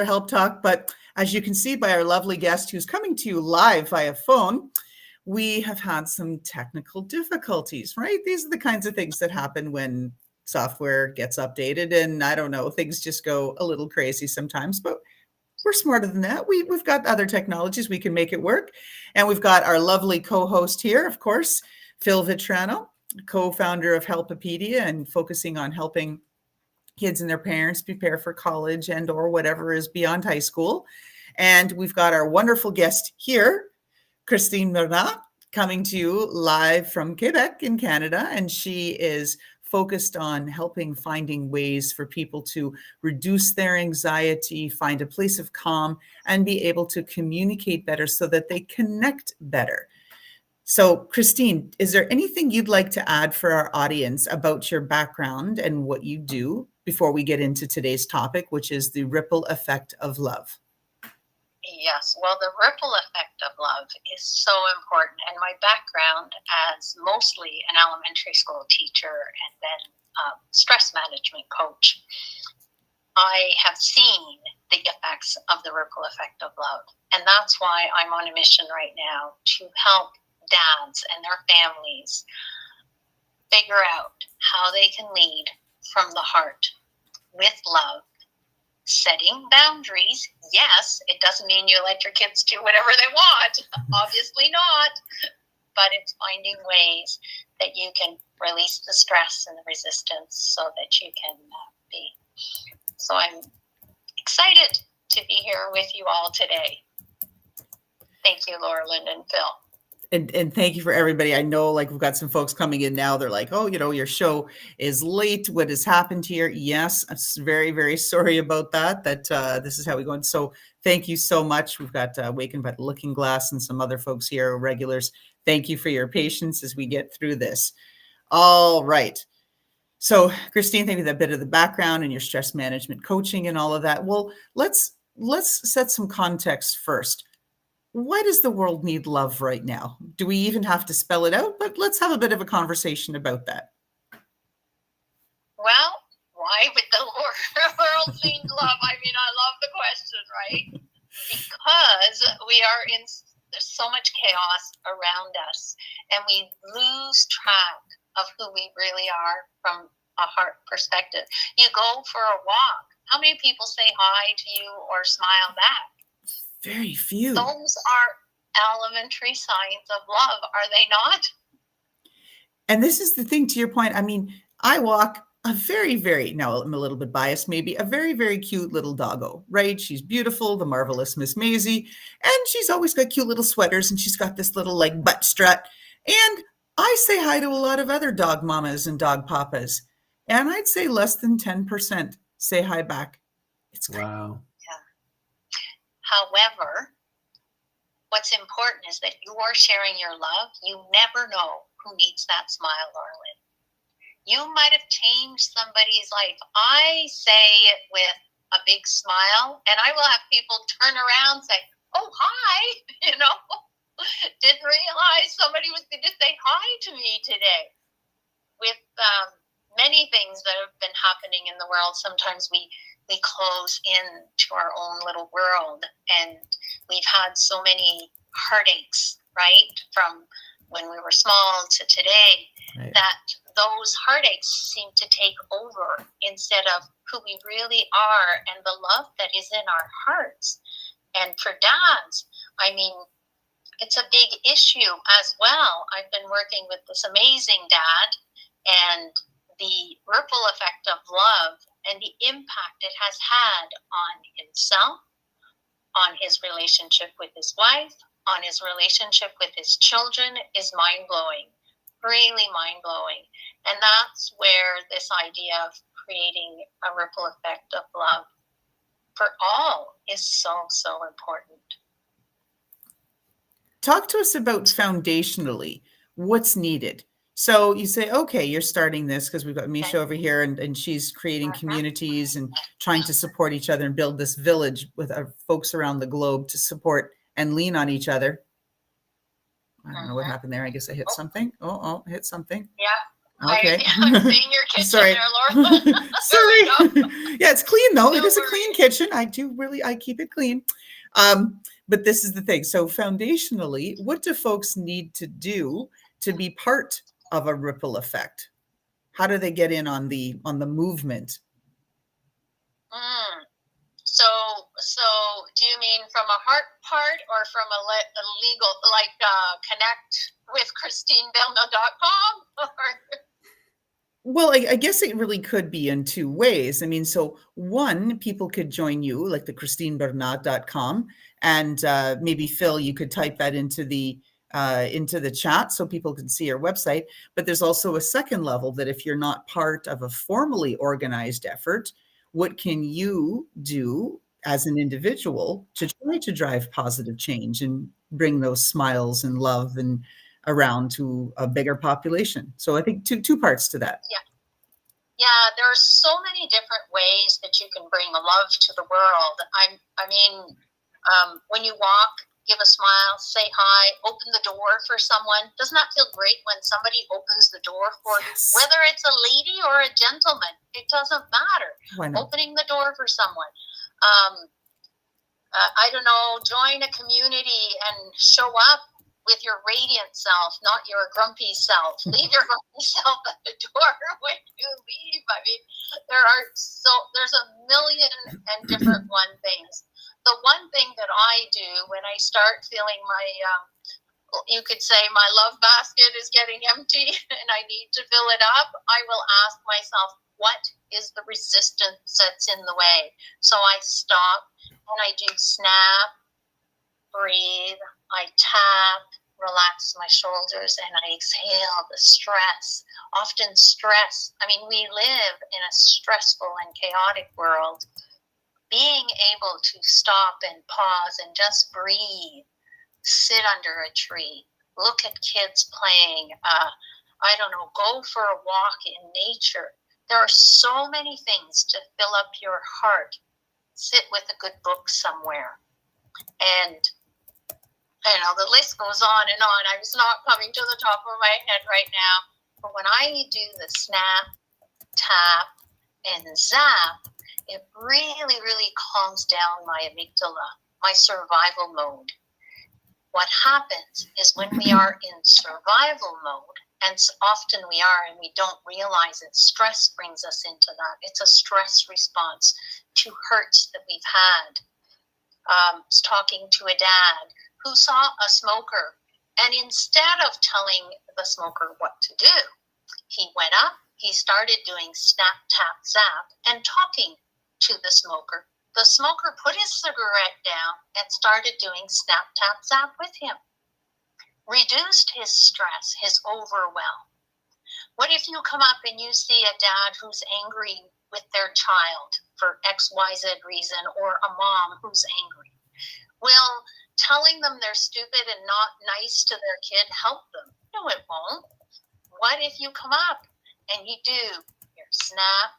Help Talk, but as you can see by our lovely guest who's coming to you live via phone, we have had some technical difficulties, right? These are the kinds of things that happen when software gets updated, and I don't know, things just go a little crazy sometimes, but we're smarter than that. We've got other technologies, we can make it work. And we've got our lovely co-host here, of course, Phil Vitrano, co-founder of Helpopedia and focusing on helping kids and their parents prepare for college and or whatever is beyond high school. And we've got our wonderful guest here, Christine Bernat, coming to you live from Quebec in Canada. And she is focused on finding ways for people to reduce their anxiety, find a place of calm, and be able to communicate better so that they connect better. So, Christine, is there anything you'd like to add for our audience about your background and what you do before we get into today's topic, which is the ripple effect of love? Yes, well, the ripple effect of love is so important. And my background as mostly an elementary school teacher and then stress management coach, I have seen the effects of the ripple effect of love. And that's why I'm on a mission right now to help dads and their families figure out how they can lead from the heart with love, setting boundaries. Yes, it doesn't mean you let your kids do whatever they want, obviously not, but it's finding ways that you can release the stress and the resistance so that you can be. So I'm excited to be here with you all today. Thank you, Laurelyn and Phil. And thank you for everybody. I know, like, we've got some folks coming in now. They're like, oh, your show is late. What has happened here? Yes, I'm very, very sorry about that, this is how we go. And so thank you so much. We've got Wakened by the Looking Glass and some other folks here, regulars. Thank you for your patience as we get through this. All right. So, Christine, thank you for that bit of the background and your stress management coaching and all of that. Well, let's set some context first. Why does the world need love right now? Do we even have to spell it out? But let's have a bit of a conversation about that. Well, why would the world need love? I mean, I love the question, right? Because we are there's so much chaos around us, and we lose track of who we really are from a heart perspective. You go for a walk. How many people say hi to you or smile back? Very few. Those are elementary signs of love, are they not? And this is the thing, to your point. I mean, I walk a very, now I'm a little bit biased, maybe, a very, very cute little doggo, right? She's beautiful, the marvelous Miss Maisie, and she's always got cute little sweaters, and she's got this little like butt strut. And I say hi to a lot of other dog mamas and dog papas, and I'd say less than 10% say hi back. It's great. Wow. However, what's important is that you are sharing your love. You never know who needs that smile, Laurelyn. You might have changed somebody's life. I say it with a big smile, and I will have people turn around and say, oh, hi, didn't realize somebody was going to say hi to me today. With many things that have been happening in the world, sometimes we close in to our own little world, and we've had so many heartaches, right, from when we were small to today, right, that those heartaches seem to take over instead of who we really are and the love that is in our hearts. And for dads, I mean, it's a big issue as well. I've been working with this amazing dad, and the ripple effect of love and the impact it has had on himself, on his relationship with his wife, on his relationship with his children is mind-blowing, really mind-blowing. And that's where this idea of creating a ripple effect of love for all is so, so important. Talk to us about foundationally what's needed. So you say, okay, you're starting this because we've got Misha over here, and she's creating communities and trying to support each other and build this village with our folks around the globe to support and lean on each other. I don't know what happened there. I guess I hit something. Oh, hit something. Yeah. Okay. I'm seeing your kitchen Sorry. there, Laura. Sorry. Yeah, it's clean though. It Don't is a worry. clean kitchen. I keep it clean. But this is the thing. So foundationally, what do folks need to do to be part of a ripple effect? How do they get in on the movement? So do you mean from a heart part or from a legal, like connect with ChristineBernat.com? Well, I guess it really could be in two ways. I mean, so one, people could join you, like the ChristineBernat.com, and maybe Phil, you could type that into the chat so people can see your website. But there's also a second level that if you're not part of a formally organized effort, what can you do as an individual to try to drive positive change and bring those smiles and love and around to a bigger population? So I think two parts to that. Yeah, there are so many different ways that you can bring love to the world. When you walk, give a smile, say hi, open the door for someone. Doesn't that feel great when somebody opens the door for you? Whether it's a lady or a gentleman, it doesn't matter. Why not? Opening the door for someone. I don't know, join a community and show up with your radiant self, not your grumpy self. Leave your grumpy self at the door when you leave. I mean, there's a million and different things. The one thing that I do when I start feeling you could say my love basket is getting empty and I need to fill it up, I will ask myself, what is the resistance that's in the way? So I stop and I do snap, breathe, I tap, relax my shoulders, and I exhale the stress. Often stress, we live in a stressful and chaotic world. Being able to stop and pause and just breathe, sit under a tree, look at kids playing, go for a walk in nature. There are so many things to fill up your heart. Sit with a good book somewhere. And the list goes on and on. I was not coming to the top of my head right now. But when I do the snap, tap, and zap, it really, really calms down my amygdala, my survival mode. What happens is when we are in survival mode, and often we are and we don't realize it, stress brings us into that. It's a stress response to hurts that we've had. I was talking to a dad who saw a smoker, and instead of telling the smoker what to do, he went up, he started doing snap, tap, zap, and talking to the smoker. The smoker put his cigarette down and started doing snap, tap, zap with him. Reduced his stress, his overwhelm. What if you come up and you see a dad who's angry with their child for XYZ reason, or a mom who's angry? Will telling them they're stupid and not nice to their kid help them? No, it won't. What if you come up and you do your snap,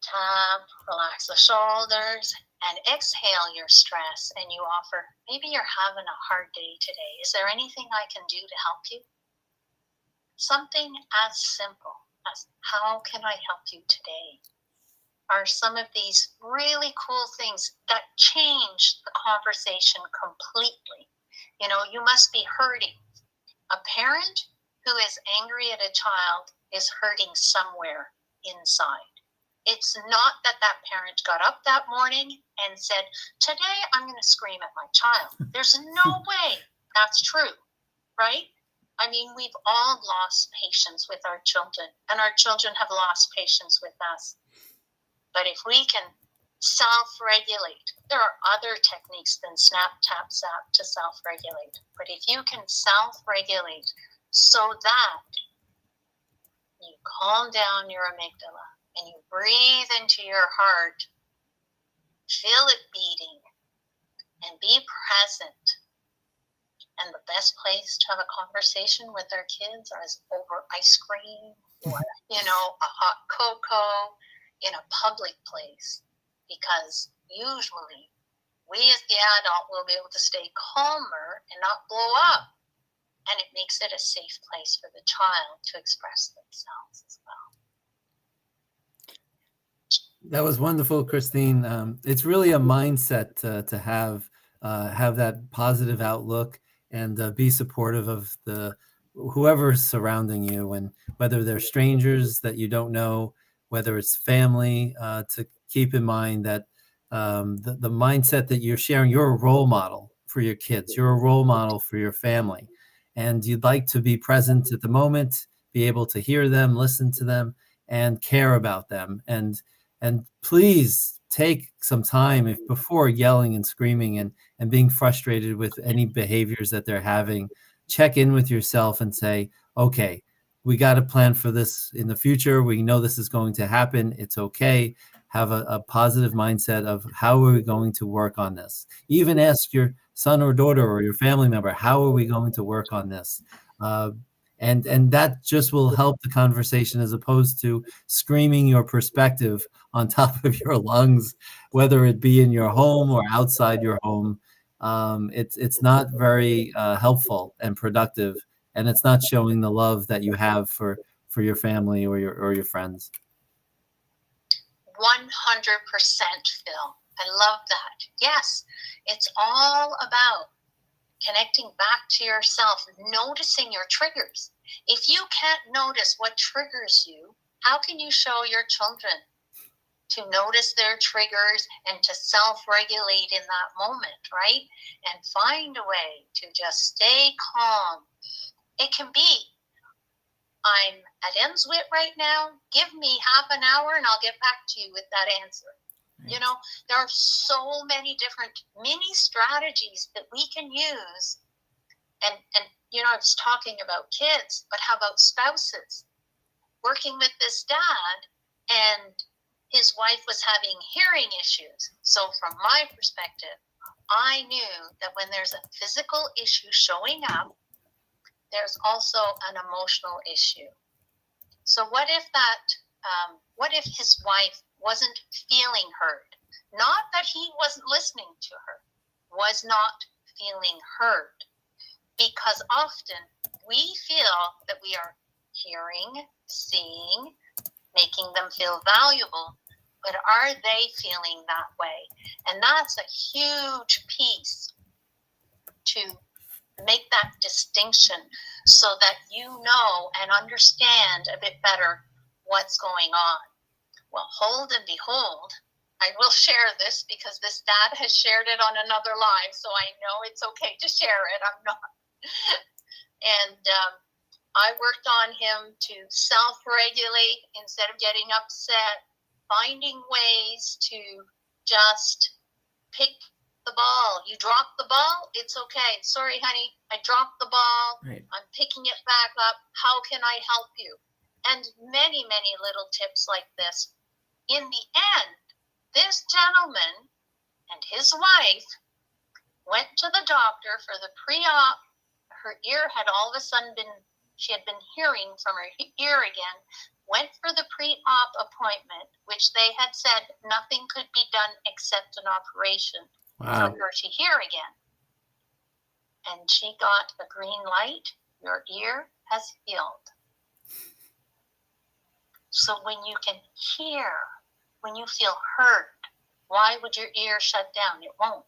tap, relax the shoulders, and exhale your stress, and you offer, maybe you're having a hard day today. Is there anything I can do to help you? Something as simple as, how can I help you today? Are some of these really cool things that change the conversation completely. You must be hurting. A parent who is angry at a child is hurting somewhere inside. It's not that parent got up that morning and said, today I'm going to scream at my child. There's no way that's true, right? We've all lost patience with our children, and our children have lost patience with us. But if we can self-regulate, there are other techniques than snap, tap, zap to self-regulate. But if you can self-regulate so that you calm down your amygdala and you breathe into your heart, feel it beating, and be present. And the best place to have a conversation with our kids is over ice cream or, a hot cocoa in a public place. Because usually we as the adult will be able to stay calmer and not blow up. and it makes it a safe place for the child to express themselves as well. That was wonderful, Christine. It's really a mindset to have that positive outlook and be supportive of the whoever's surrounding you, and whether they're strangers that you don't know, whether it's family, to keep in mind that the mindset that you're sharing, you're a role model for your kids, you're a role model for your family, and you'd like to be present at the moment, be able to hear them, listen to them, and care about them. And please take some time before yelling and screaming and being frustrated with any behaviors that they're having. Check in with yourself and say, okay, we got to plan for this in the future. We know this is going to happen. It's okay. Have a positive mindset of how are we going to work on this. Even ask your son or daughter or your family member, how are we going to work on this? And that just will help the conversation, as opposed to screaming your perspective on top of your lungs, whether it be in your home or outside your home. It's not very helpful and productive, and it's not showing the love that you have for your family or your friends. 100%, Phil. I love that. Yes, it's all about connecting back to yourself, noticing your triggers. If you can't notice what triggers you, how can you show your children to notice their triggers and to self-regulate in that moment, right? And find a way to just stay calm. It can be, I'm at ends with right now, give me half an hour and I'll get back to you with that answer. Right. You know, there are so many different mini strategies that we can use. And you know, I was talking about kids, but how about spouses? Working with this dad, and his wife was having hearing issues. So from my perspective, I knew that when there's a physical issue showing up, there's also an emotional issue. So what if his wife wasn't feeling heard? Not that he wasn't listening to her, was not feeling heard. Because often we feel that we are hearing, seeing, making them feel valuable, but are they feeling that way? And that's a huge piece to make that distinction so that you know and understand a bit better what's going on. Well, hold and behold, I will share this because this dad has shared it on another live, so I know it's okay to share it. I'm not. And I worked on him to self-regulate instead of getting upset, finding ways to just pick the ball. You dropped the ball, it's okay. Sorry, honey, I dropped the ball. Right. I'm picking it back up. How can I help you? And many, many little tips like this. In the end, this gentleman and his wife went to the doctor for the pre-op. Her ear had all of a sudden she had been hearing from her ear again, went for the pre-op appointment, which they had said nothing could be done except an operation for her to hear again. And she got a green light. Your ear has healed. So when you can hear, when you feel heard, why would your ear shut down? It won't.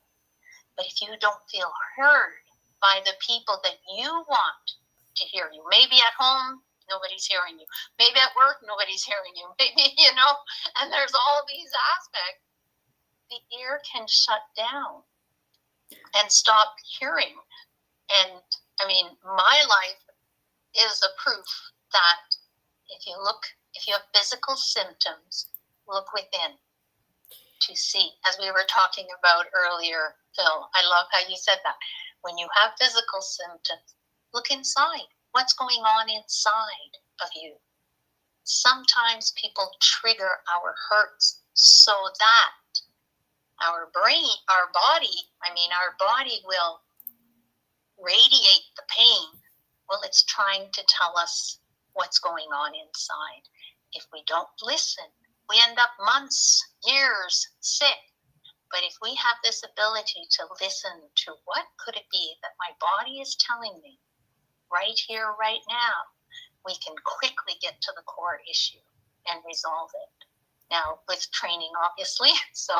But if you don't feel heard by the people that you want to hear you, maybe at home, nobody's hearing you. Maybe at work, nobody's hearing you. Maybe, you know, and there's all these aspects. The ear can shut down and stop hearing. And, I mean, my life is a proof that if you have physical symptoms, look within to see. As we were talking about earlier, Phil, I love how you said that. When you have physical symptoms, look inside. What's going on inside of you? Sometimes people trigger our hurts so that our body will radiate the pain. Well, it's trying to tell us what's going on inside. If we don't listen, we end up months, years sick. But if we have this ability to listen to what could it be that my body is telling me, right here, right now, we can quickly get to the core issue and resolve it. Now, with training, obviously. So,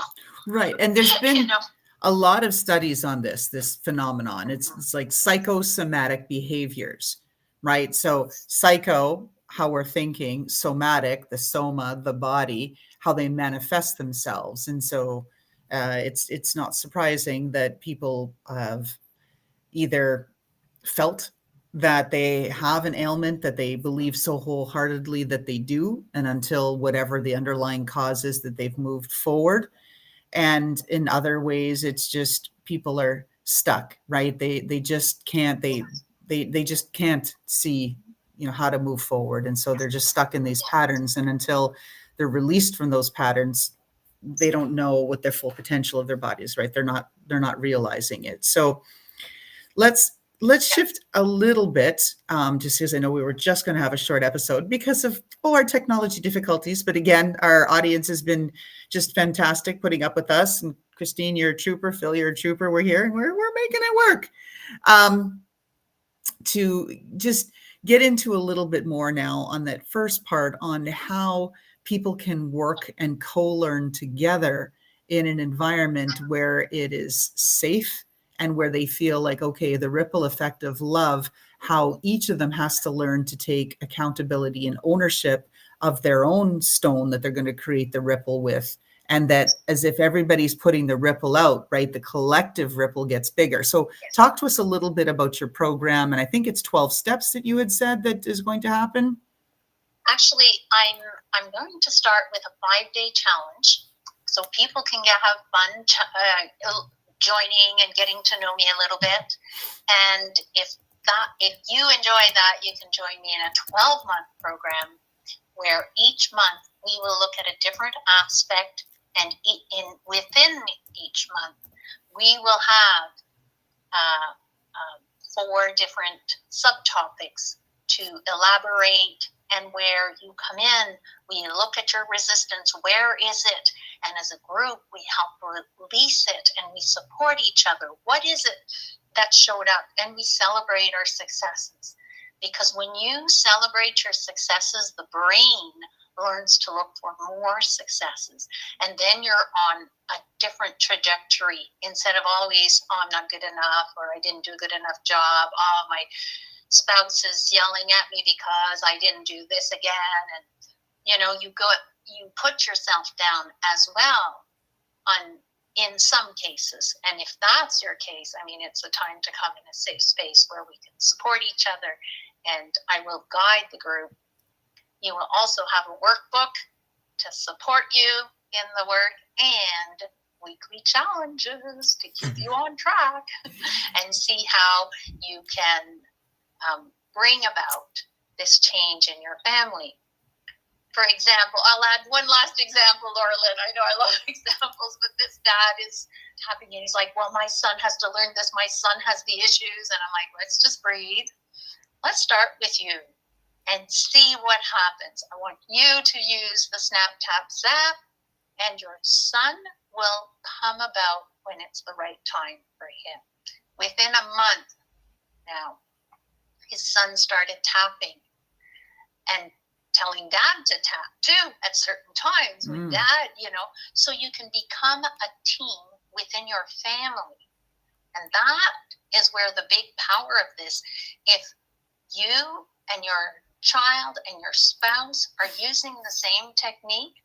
right. And there's been you know, a lot of studies on this phenomenon. It's like psychosomatic behaviors, right? So psycho, how we're thinking, somatic, the soma, the body, how they manifest themselves. And so it's not surprising that people have either felt that they have an ailment that they believe so wholeheartedly that they do, and until whatever the underlying cause is, that they've moved forward. And in other ways, it's just people are stuck, right? They just can't, they just can't see, how to move forward. And so they're just stuck in these patterns, and until they're released from those patterns, they don't know what their full potential of their body is, right? They're not realizing it. So let's shift a little bit, just because I know we were just going to have a short episode because of our technology difficulties. But again, our audience has been just fantastic putting up with us. And Christine, you're a trooper. Phil, you're a trooper. We're here and we're making it work. To just get into a little bit more now on that first part on how people can work and co-learn together in an environment where it is safe and where they feel like, okay, the ripple effect of love, how each of them has to learn to take accountability and ownership of their own stone that they're going to create the ripple with. And that as if everybody's putting the ripple out, right, the collective ripple gets bigger. So talk to us a little bit about your program. And I think it's 12 steps that you had said that is going to happen. Actually, I'm going to start with a 5-day challenge so people can have fun joining and getting to know me a little bit. And if you enjoy that, you can join me in a 12-month program where each month we will look at a different aspect, and within each month we will have 4 different subtopics to elaborate. And where you come in, we look at your resistance. Where is it? And as a group, we help release it, and we support each other. What is it that showed up? And we celebrate our successes. Because when you celebrate your successes, the brain learns to look for more successes. And then you're on a different trajectory instead of always, I'm not good enough, or I didn't do a good enough job. My spouse is yelling at me because I didn't do this again. And, you put yourself down as well in some cases. And if that's your case, it's a time to come in a safe space where we can support each other, and I will guide the group. You will also have a workbook to support you in the work, and weekly challenges to keep you on track and see how you can bring about this change in your family. For example, I'll add one last example, Laurelyn. I know I love examples, but this dad is tapping in. He's like, well, my son has to learn this. My son has the issues. And I'm like, let's just breathe. Let's start with you and see what happens. I want you to use the snap, tap, zap, and your son will come about when it's the right time for him. Within a month now, his son started tapping and telling dad to tap too at certain times with dad, so you can become a team within your family. And that is where the big power of this, if you and your child and your spouse are using the same technique,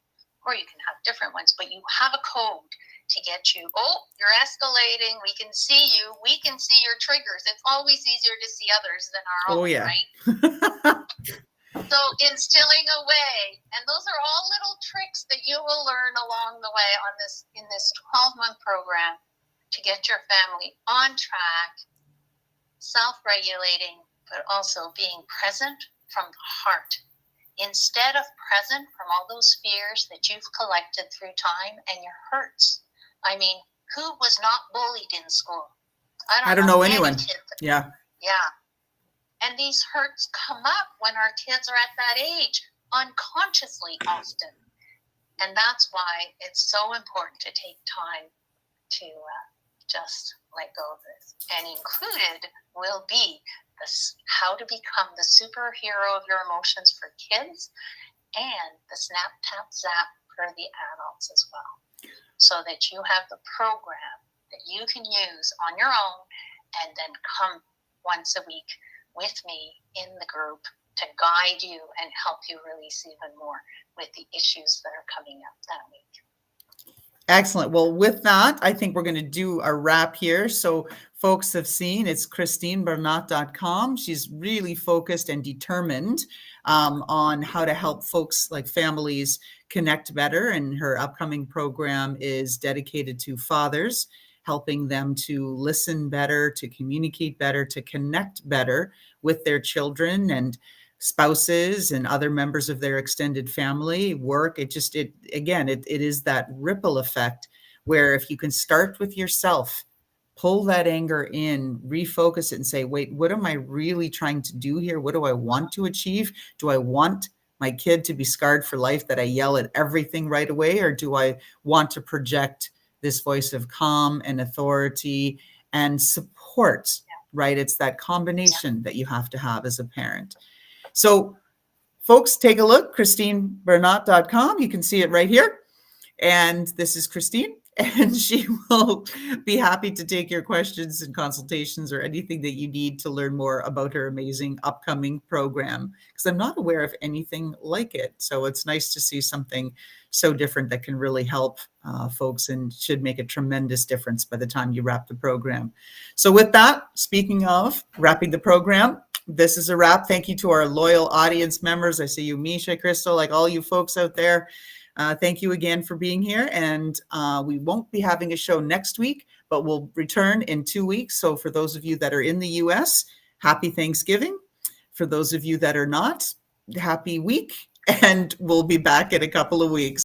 or you can have different ones, but you have a code to get you, you're escalating, we can see you, we can see your triggers. It's always easier to see others than our own, right? So instilling away, and those are all little tricks that you will learn along the way in this 12-month program to get your family on track, self-regulating, but also being present from the heart, instead of present from all those fears that you've collected through time and your hurts. Who was not bullied in school? I don't know anyone. Yeah. And these hurts come up when our kids are at that age, unconsciously often. And that's why it's so important to take time just let go of this. And included will be this, how to become the superhero of your emotions for kids, and the snap, tap, zap for the adults as well. So that you have the program that you can use on your own, and then come once a week with me in the group to guide you and help you release even more with the issues that are coming up that week. Excellent. Well, with that, I think we're going to do a wrap here. So folks have seen, it's ChristineBernat.com. She's really focused and determined on how to help folks, like families, connect better. And her upcoming program is dedicated to fathers, helping them to listen better, to communicate better, to connect better with their children and spouses and other members of their extended family, work. It is that ripple effect where if you can start with yourself, pull that anger in, refocus it and say, wait, what am I really trying to do here? What do I want to achieve? Do I want my kid to be scarred for life, that I yell at everything right away? Or do I want to project this voice of calm and authority and support, right? It's that combination that you have to have as a parent. So folks, take a look, ChristineBernat.com. You can see it right here. And this is Christine, and she will be happy to take your questions and consultations or anything that you need to learn more about her amazing upcoming program, because I'm not aware of anything like it. So it's nice to see something so different that can really help folks and should make a tremendous difference by the time you wrap the program. So with that, speaking of wrapping the program, this is a wrap. Thank you to our loyal audience members. I see you, Misha, Crystal, like all you folks out there. Thank you again for being here. And we won't be having a show next week, but we'll return in 2 weeks. So for those of you that are in the US, happy Thanksgiving. For those of you that are not, happy week. And we'll be back in a couple of weeks.